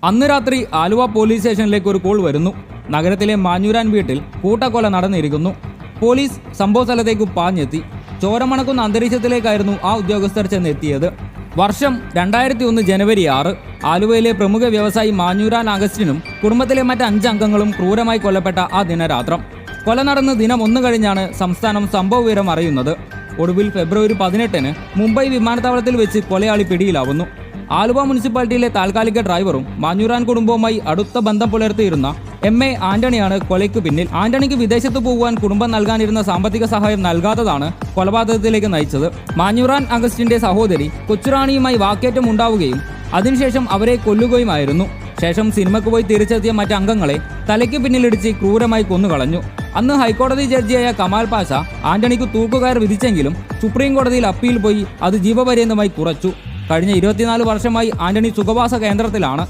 അന്ന് രാത്രി ആലുവ പോലീസ് സ്റ്റേഷനിലേക്ക് ഒരു കോൾ വരുന്നു. നഗരത്തിലെ മാഞ്ഞൂരാൻ വീട്ടിൽ കൂട്ടക്കൊല നടന്നിരിക്കുന്നു. പോലീസ് സംഭവ സ്ഥലത്തേക്ക് പാഞ്ഞെത്തി. ചോരമണക്കുന്ന അന്തരീക്ഷത്തിലേക്കായിരുന്നു ആ ഉദ്യോഗസ്ഥർ ചെന്നെത്തിയത്. വർഷം 2001 ജനുവരി 6. ആലുവയിലെ പ്രമുഖ വ്യവസായി മാഞ്ഞൂരാൻ അഗസ്റ്റിനും കുടുംബത്തിലെ മറ്റ് 5 അംഗങ്ങളും ക്രൂരമായി കൊല്ലപ്പെട്ട ആ ദിനരാത്രം. കൊല നടന്ന് ദിനം 1 കഴിഞ്ഞാണ് സംസ്ഥാനം സംഭവ വിവരം അറിയുന്നത്. ഒടുവിൽ ഫെബ്രുവരി 18 മുംബൈ വിമാനത്താവളത്തിൽ വെച്ച് കൊലയാളി പിടിയിലാവുന്നു. ആലുവ മുനിസിപ്പാലിറ്റിയിലെ താൽക്കാലിക ഡ്രൈവറും മാഞ്ഞൂരാൻ കുടുംബവുമായി അടുത്ത ബന്ധം പുലർത്തിയിരുന്ന MA ആന്റണിയാണ് കൊലയ്ക്ക് പിന്നിൽ. ആന്റണിക്ക് വിദേശത്ത് പോകുവാൻ കുടുംബം നൽകാനിരുന്ന സാമ്പത്തിക സഹായം നൽകാത്തതാണ് കൊലപാതകത്തിലേക്ക് നയിച്ചത്. മാഞ്ഞൂരാൻ അഗസ്റ്റിന്റെ സഹോദരി കൊച്ചുറാണിയുമായി വാക്കേറ്റം ഉണ്ടാവുകയും അതിനുശേഷം അവരെ കൊല്ലുകയുമായിരുന്നു. ശേഷം സിനിമയ്ക്ക് പോയി തിരിച്ചെത്തിയ മറ്റംഗങ്ങളെ തലയ്ക്ക് പിന്നിലിടിച്ച് ക്രൂരമായി കൊന്നുകളഞ്ഞു. അന്ന് ഹൈക്കോടതി ജഡ്ജിയായ കമാൽ പാഷ ആന്റണിക്ക് തൂക്കുകയർ വിധിച്ചെങ്കിലും സുപ്രീം കോടതിയിൽ അപ്പീൽ പോയി അത് ജീവപര്യന്തമായി കുറച്ചു. കഴിഞ്ഞ 24 വർഷമായി ആന്റണി സുഖവാസ കേന്ദ്രത്തിലാണ്.